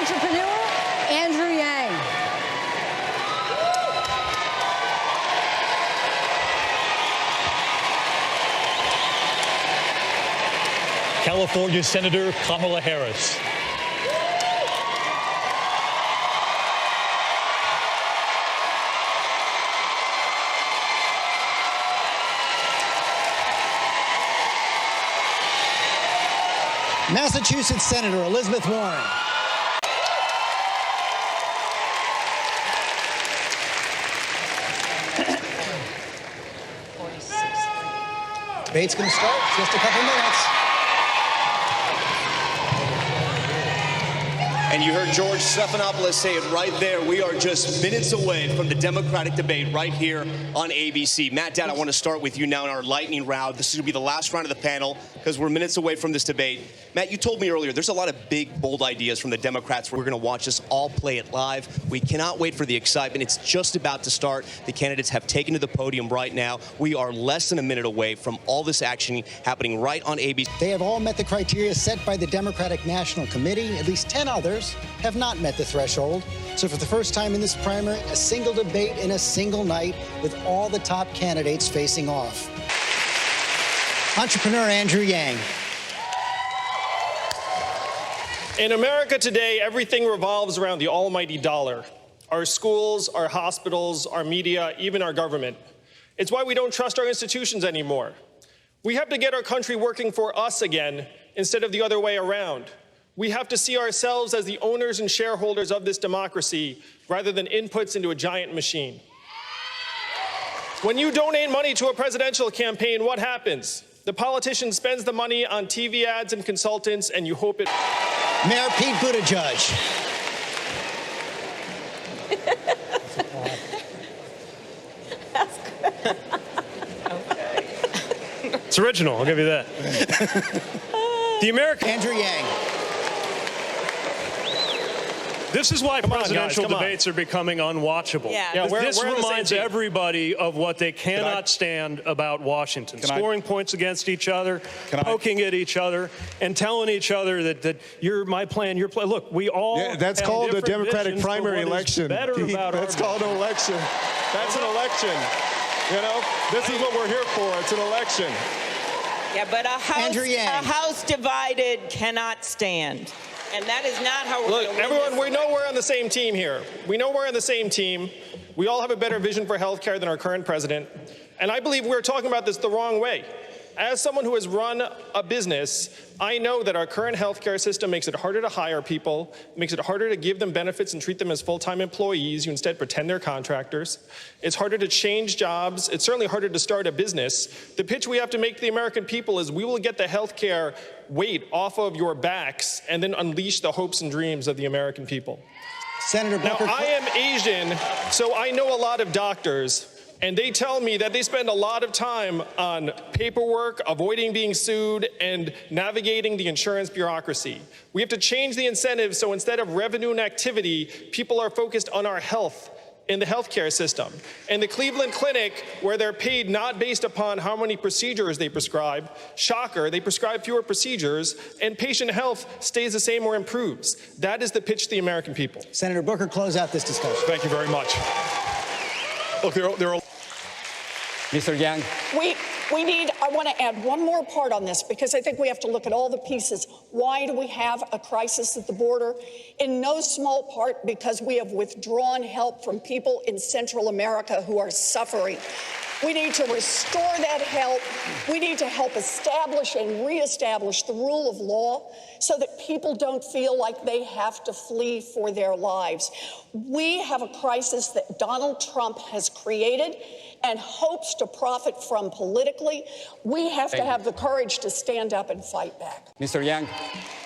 entrepreneur Andrew Yang. California Senator Kamala Harris. Massachusetts Senator Elizabeth Warren. Debate's going to start in just a couple minutes. And you heard George Stephanopoulos say it right there. We are just minutes away from the Democratic debate right here on ABC. Matt Dowd, I want to start with you now in our lightning round. This is going to be the last round of the panel because we're minutes away from this debate. Matt, you told me earlier there's a lot of big, bold ideas from the Democrats. We're going to watch this all play it live. We cannot wait for the excitement. It's just about to start. The candidates have taken to the podium right now. We are less than a minute away from all this action happening right on ABC. They have all met the criteria set by the Democratic National Committee. At least 10 others have not met the threshold. So for the first time in this primary, a single debate in a single night with all the top candidates facing off. Entrepreneur Andrew Yang. In America today, everything revolves around the almighty dollar. Our schools, our hospitals, our media, even our government. It's why we don't trust our institutions anymore. We have to get our country working for us again instead of the other way around. We have to see ourselves as the owners and shareholders of this democracy rather than inputs into a giant machine. When you donate money to a presidential campaign, what happens? The politician spends the money on TV ads and consultants, and you hope it... Mayor Pete Buttigieg. That's good. Okay. It's original, I'll give you that. The American... Andrew Yang. This is why presidential debates are becoming unwatchable. This reminds everybody of what they cannot stand about Washington. Scoring points against each other, poking at each other, and telling each other that you're my plan, your plan. Look, we all that's have called a Democratic primary election. That's called an election. That's an election. You know, this is what we're here for. It's an election. Yeah, but a house divided cannot stand. And that is not how we're going to win. Look, everyone, we know we're on the same team here. We know we're on the same team. We all have a better vision for health care than our current president. And I believe we're talking about this the wrong way. As someone who has run a business, I know that our current healthcare system makes it harder to hire people, makes it harder to give them benefits and treat them as full-time employees. You instead pretend they're contractors. It's harder to change jobs. It's certainly harder to start a business. The pitch we have to make to the American people is we will get the healthcare weight off of your backs and then unleash the hopes and dreams of the American people. Senator Booker. Now, I am Asian, so I know a lot of doctors. And they tell me that they spend a lot of time on paperwork, avoiding being sued, and navigating the insurance bureaucracy. We have to change the incentives so instead of revenue and activity, people are focused on our health in the healthcare system. And the Cleveland Clinic, where they're paid not based upon how many procedures they prescribe, shocker, they prescribe fewer procedures, and patient health stays the same or improves. That is the pitch to the American people. Senator Booker, close out this discussion. Thank you very much. Look, there are Mr. Yang. I want to add one more part on this because I think we have to look at all the pieces. Why do we have a crisis at the border? In no small part because we have withdrawn help from people in Central America who are suffering. We need to restore that help. We need to help establish and reestablish the rule of law so that people don't feel like they have to flee for their lives. We have a crisis that Donald Trump has created and hopes to profit from politically. We have to have the courage to stand up and fight back. Mr. Yang,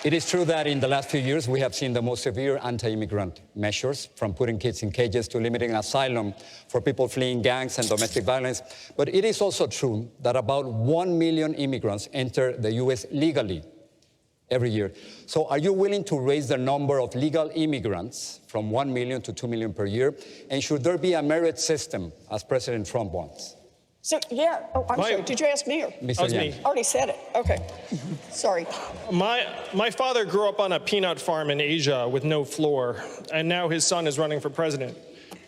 it is true that in the last few years we have seen the most severe anti-immigrant measures, from putting kids in cages to limiting asylum for people fleeing gangs and domestic violence. But it is also true that about 1 million immigrants enter the U.S. legally every year. So are you willing to raise the number of legal immigrants from 1 million to 2 million per year? And should there be a merit system, as President Trump wants? So, yeah. Oh, I'm sorry. Did you ask me? Or? Mr. Yang. I already said it. Okay. Sorry. My father grew up on a peanut farm in Asia with no floor, and now his son is running for president.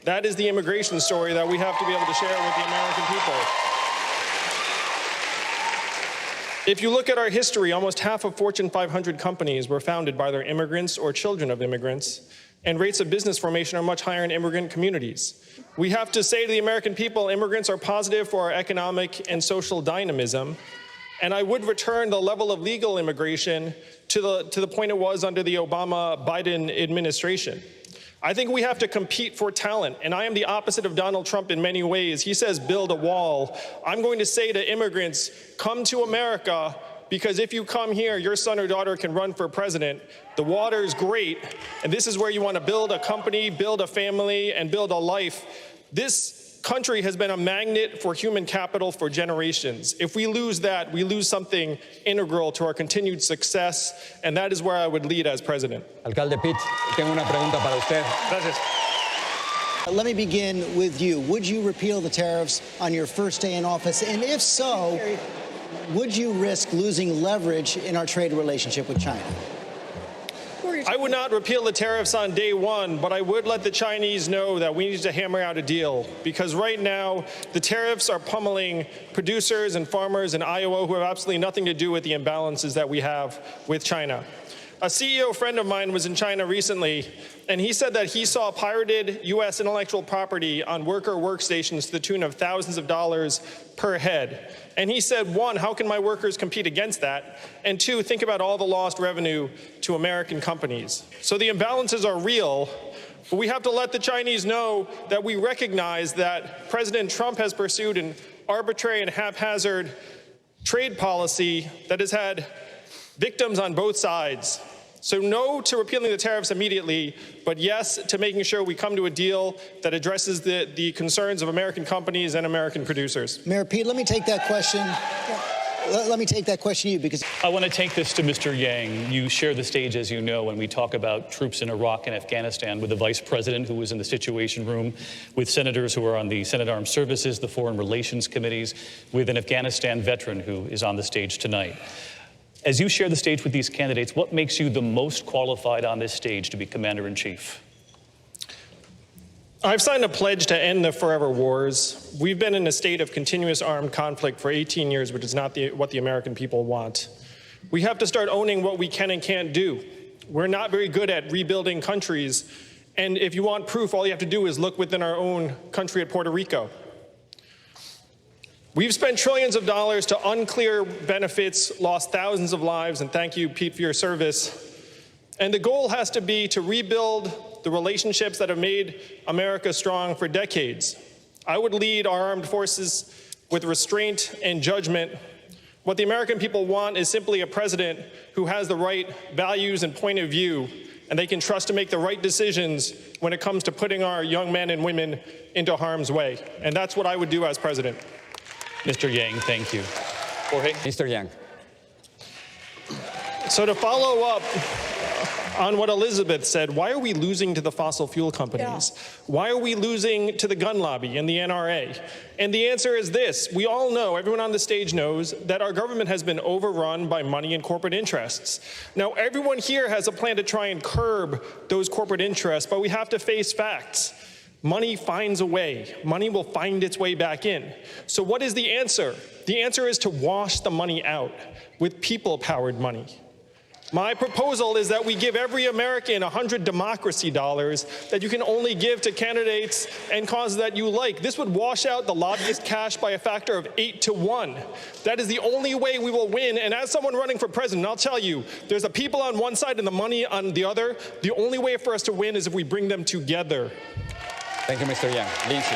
That is the immigration story that we have to be able to share with the American people. If you look at our history, almost half of Fortune 500 companies were founded by their immigrants or children of immigrants, and rates of business formation are much higher in immigrant communities. We have to say to the American people, immigrants are positive for our economic and social dynamism, and I would return the level of legal immigration to the point it was under the Obama-Biden administration. I think we have to compete for talent, and I am the opposite of Donald Trump in many ways. He says, build a wall. I'm going to say to immigrants, come to America, because if you come here, your son or daughter can run for president. The water is great, and this is where you want to build a company, build a family, and build a life. This country has been a magnet for human capital for generations. If we lose that, we lose something integral to our continued success, and that is where I would lead as president. Alcalde Pitt, tengo una pregunta para usted. Gracias. Let me begin with you. Would you repeal the tariffs on your first day in office? And if so, would you risk losing leverage in our trade relationship with China? I would not repeal the tariffs on day one, but I would let the Chinese know that we need to hammer out a deal, because right now the tariffs are pummeling producers and farmers in Iowa who have absolutely nothing to do with the imbalances that we have with China. A CEO friend of mine was in China recently, and he said that he saw pirated U.S. intellectual property on worker workstations to the tune of thousands of dollars per head. And he said, one, how can my workers compete against that? And two, think about all the lost revenue to American companies. So the imbalances are real, but we have to let the Chinese know that we recognize that President Trump has pursued an arbitrary and haphazard trade policy that has had victims on both sides. So no to repealing the tariffs immediately, but yes to making sure we come to a deal that addresses the concerns of American companies and American producers. Mayor Pete, let me take that question. Let me take that question to you, because I want to take this to Mr. Yang. You share the stage, as you know, when we talk about troops in Iraq and Afghanistan with the vice president who was in the Situation Room, with senators who are on the Senate Armed Services, the Foreign Relations Committees, with an Afghanistan veteran who is on the stage tonight. As you share the stage with these candidates, what makes you the most qualified on this stage to be commander-in-chief? I've signed a pledge to end the forever wars. We've been in a state of continuous armed conflict for 18 years, which is not what the American people want. We have to start owning what we can and can't do. We're not very good at rebuilding countries, and if you want proof, all you have to do is look within our own country at Puerto Rico. We've spent trillions of dollars to unclear benefits, lost thousands of lives, and thank you, Pete, for your service. And the goal has to be to rebuild the relationships that have made America strong for decades. I would lead our armed forces with restraint and judgment. What the American people want is simply a president who has the right values and point of view, and they can trust to make the right decisions when it comes to putting our young men and women into harm's way. And that's what I would do as president. Mr. Yang, thank you. Jorge? Mr. Yang. So to follow up on what Elizabeth said, why are we losing to the fossil fuel companies? Yeah. Why are we losing to the gun lobby and the NRA? And the answer is this. We all know, everyone on the stage knows, that our government has been overrun by money and corporate interests. Now, everyone here has a plan to try and curb those corporate interests, but we have to face facts. Money finds a way. Money will find its way back in. So what is the answer? The answer is to wash the money out with people-powered money. My proposal is that we give every American 100 democracy dollars that you can only give to candidates and causes that you like. This would wash out the lobbyist cash by a factor of 8 to 1. That is the only way we will win. And as someone running for president, I'll tell you, there's the people on one side and the money on the other. The only way for us to win is if we bring them together. Thank you, Mr. Yang. Lindsay.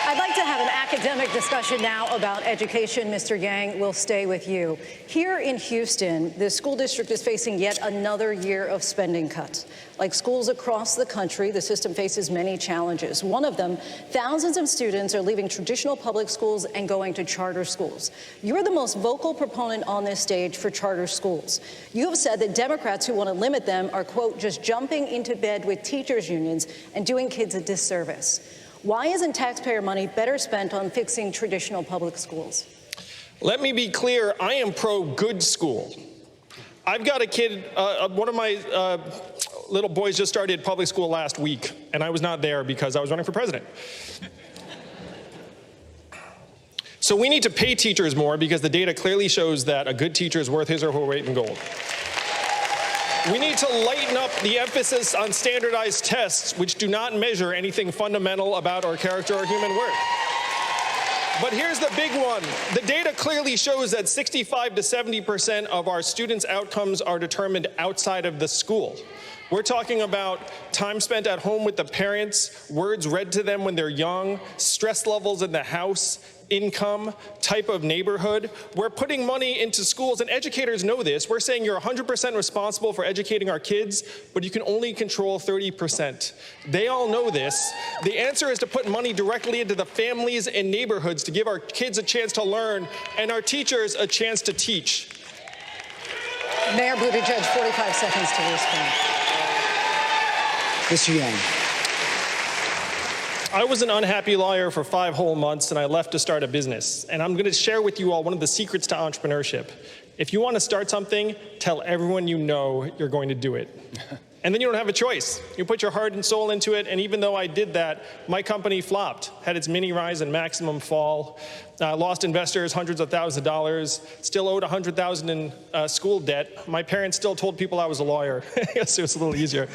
I'd like to have an academic discussion now about education. Mr. Yang, we'll stay with you. Here in Houston, the school district is facing yet another year of spending cuts. Like schools across the country, the system faces many challenges. One of them, thousands of students are leaving traditional public schools and going to charter schools. You're the most vocal proponent on this stage for charter schools. You have said that Democrats who want to limit them are, quote, just jumping into bed with teachers' unions and doing kids a disservice. Why isn't taxpayer money better spent on fixing traditional public schools? Let me be clear, I am pro-good school. I've got a kid, one of my little boys just started public school last week, and I was not there because I was running for president. So we need to pay teachers more because the data clearly shows that a good teacher is worth his or her weight in gold. We need to lighten up the emphasis on standardized tests, which do not measure anything fundamental about our character or human worth. But here's the big one. The data clearly shows that 65 to 70% of our students' outcomes are determined outside of the school. We're talking about time spent at home with the parents, words read to them when they're young, stress levels in the house, income, type of neighborhood. We're putting money into schools, and educators know this. We're saying you're 100% responsible for educating our kids, but you can only control 30%. They all know this. The answer is to put money directly into the families and neighborhoods to give our kids a chance to learn and our teachers a chance to teach. Mayor Buttigieg, 45 seconds to respond. Mr. Yang. I was an unhappy lawyer for 5 whole months, and I left to start a business. And I'm going to share with you all one of the secrets to entrepreneurship. If you want to start something, tell everyone you know you're going to do it. And then you don't have a choice. You put your heart and soul into it, and even though I did that, my company flopped, had its mini rise and maximum fall, lost investors hundreds of thousands of dollars, still owed $100,000 in school debt. My parents still told people I was a lawyer. I guess it was a little easier.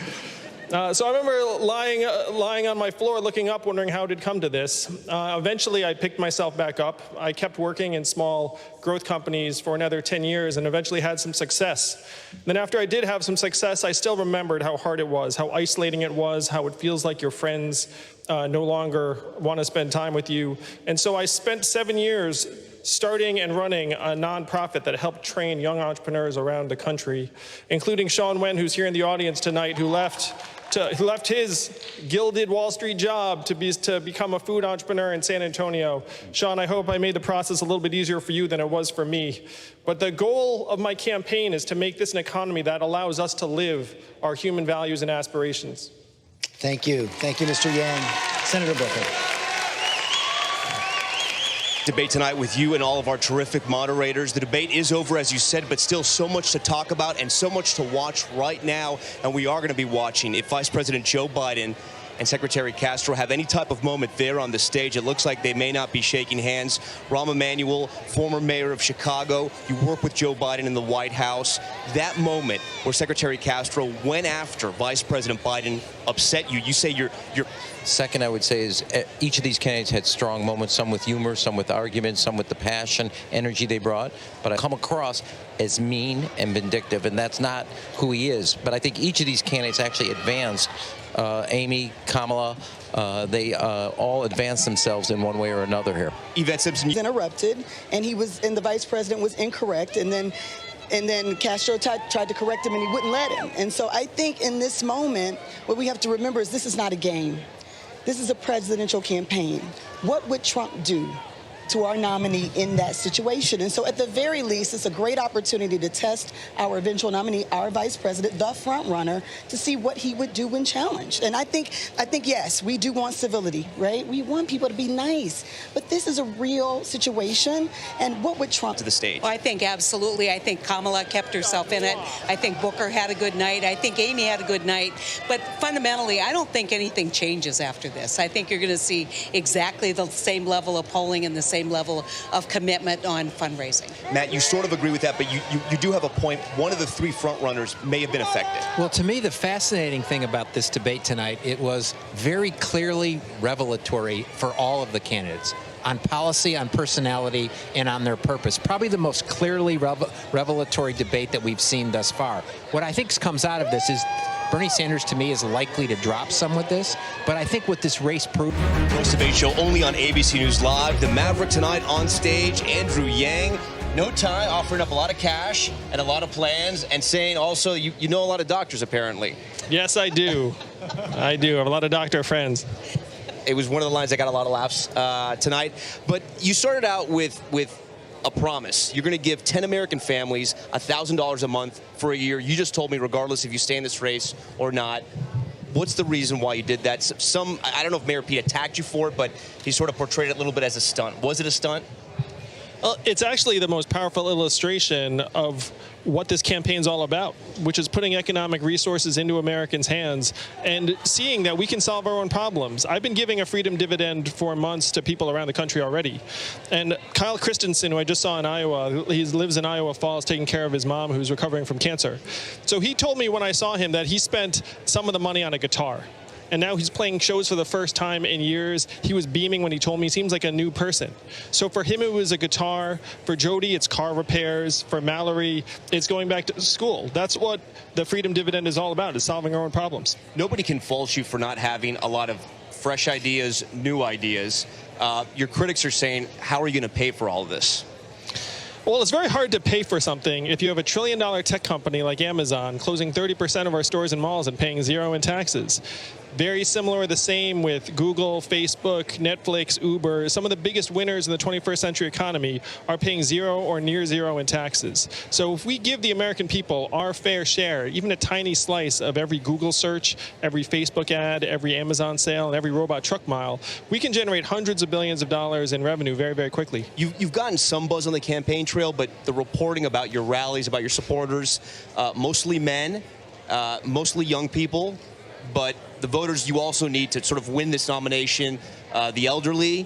So I remember lying on my floor looking up, wondering how it had come to this. Eventually, I picked myself back up. I kept working in small growth companies for another 10 years and eventually had some success. Then after I did have some success, I still remembered how hard it was, how isolating it was, how it feels like your friends no longer want to spend time with you. And so I spent 7 years starting and running a nonprofit that helped train young entrepreneurs around the country, including Sean Wen, who's here in the audience tonight, who left his gilded Wall Street job to become a food entrepreneur in San Antonio. Sean, I hope I made the process a little bit easier for you than it was for me. But the goal of my campaign is to make this an economy that allows us to live our human values and aspirations. Thank you. Thank you, Mr. Yang. Senator Booker. Debate tonight with you and all of our terrific moderators. The debate is over, as you said, but still so much to talk about and so much to watch right now. And we are going to be watching if Vice President Joe Biden and Secretary Castro have any type of moment there on the stage. It looks like they may not be shaking hands. Rahm Emanuel, former mayor of Chicago, you work with Joe Biden in the White House. That moment where Secretary Castro went after Vice President Biden upset you. You say you're Second, I would say is each of these candidates had strong moments, some with humor, some with arguments, some with the passion, energy they brought. But I come across as mean and vindictive, and that's not who he is. But I think each of these candidates actually advanced. Amy, Kamala, they all advanced themselves in one way or another here. Yvette Simpson. He was interrupted, and and the vice president was incorrect, and then Castro tried to correct him, and he wouldn't let him. And so I think in this moment, what we have to remember is this is not a game. This is a presidential campaign. What would Trump do to our nominee in that situation? And so at the very least, it's a great opportunity to test our eventual nominee, our vice president, the front runner, to see what he would do when challenged. And I think yes, we do want civility, right? We want people to be nice, but this is a real situation. And what would Trump to the stage? Well, I think absolutely. I think Kamala kept herself in it. I think Booker had a good night. I think Amy had a good night. But fundamentally, I don't think anything changes after this. I think you're going to see exactly the same level of polling and the same level of commitment on fundraising. Matt, you sort of agree with that, but you do have a point. One of the 3 frontrunners may have been affected. Well, to me, the fascinating thing about this debate tonight, it was very clearly revelatory for all of the candidates on policy, on personality, and on their purpose. Probably the most clearly revelatory debate that we've seen thus far. What I think comes out of this is Bernie Sanders, to me, is likely to drop some with this, but I think what this race proved... Post Debate Show only on ABC News Live. The Maverick tonight on stage, Andrew Yang. No tie, offering up a lot of cash and a lot of plans, and saying also you know a lot of doctors, apparently. Yes, I do. I do. I have a lot of doctor friends. It was one of the lines that got a lot of laughs tonight. But you started out with a promise. You're going to give 10 American families $1,000 a month for a year. You just told me, regardless if you stay in this race or not, What's the reason why you did that? I don't know if Mayor Pete attacked you for it, but he sort of portrayed it a little bit as a stunt. Was it a stunt? Well, it's actually the most powerful illustration of what this campaign's all about, which is putting economic resources into Americans' hands and seeing that we can solve our own problems. I've been giving a freedom dividend for months to people around the country already. And Kyle Christensen, who I just saw in Iowa, he lives in Iowa Falls taking care of his mom who's recovering from cancer. So he told me when I saw him that he spent some of the money on a guitar. And now he's playing shows for the first time in years. He was beaming when he told me. He seems like a new person. So for him, it was a guitar. For Jody, it's car repairs. For Mallory, it's going back to school. That's what the Freedom Dividend is all about, is solving our own problems. Nobody can fault you for not having a lot of fresh ideas, new ideas. Your critics are saying, how are you going to pay for all of this? Well, it's very hard to pay for something if you have a $1 trillion tech company like Amazon closing 30% of our stores and malls and paying zero in taxes. Very similar, the same with Google, Facebook, Netflix, Uber. Some of the biggest winners in the 21st century economy are paying zero or near zero in taxes. So if we give the American people our fair share, even a tiny slice of every Google search, every Facebook ad, every Amazon sale, and every robot truck mile, we can generate hundreds of billions of dollars in revenue very, very quickly. You've gotten some buzz on the campaign trail, but the reporting about your rallies, about your supporters, mostly men, mostly young people, but the voters you also need to sort of win this nomination, the elderly,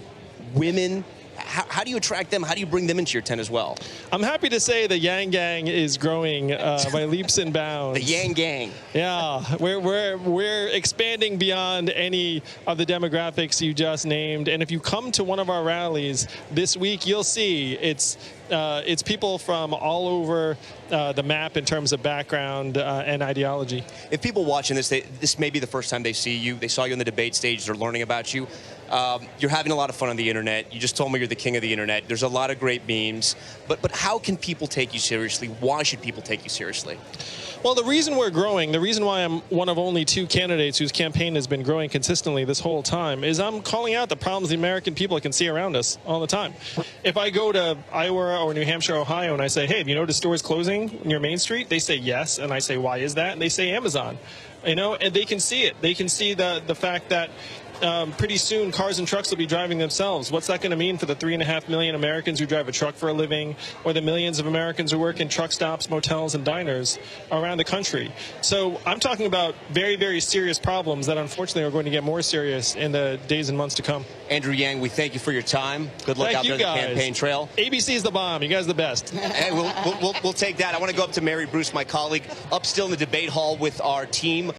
women. How do you attract them? How do you bring them into your tent as well? I'm happy to say the Yang Gang is growing by leaps and bounds. The Yang Gang. Yeah, we're expanding beyond any of the demographics you just named. And if you come to one of our rallies this week, you'll see it's people from all over the map in terms of background and ideology. If people watching this, this may be the first time they see you. They saw you on the debate stage. They're learning about you. You're having a lot of fun on the internet. You just told me you're the king of the internet. There's a lot of great memes. But how can people take you seriously? Why should people take you seriously? Well, the reason we're growing, the reason why I'm one of only 2 candidates whose campaign has been growing consistently this whole time is I'm calling out the problems the American people can see around us all the time. If I go to Iowa or New Hampshire, Ohio, and I say, hey, have you noticed stores closing near Main Street? They say yes, and I say, why is that? And they say Amazon. You know, and they can see it. They can see the fact that pretty soon cars and trucks will be driving themselves. What's that going to mean for the 3.5 million Americans who drive a truck for a living, or the millions of Americans who work in truck stops, motels, and diners around the country? So I'm talking about very, very serious problems that unfortunately are going to get more serious in the days and months to come. Andrew Yang, we thank you for your time. Good luck out there on the campaign trail. ABC's the bomb. You guys are the best. Hey, we'll take that. I want to go up to Mary Bruce, my colleague, up still in the debate hall with our team.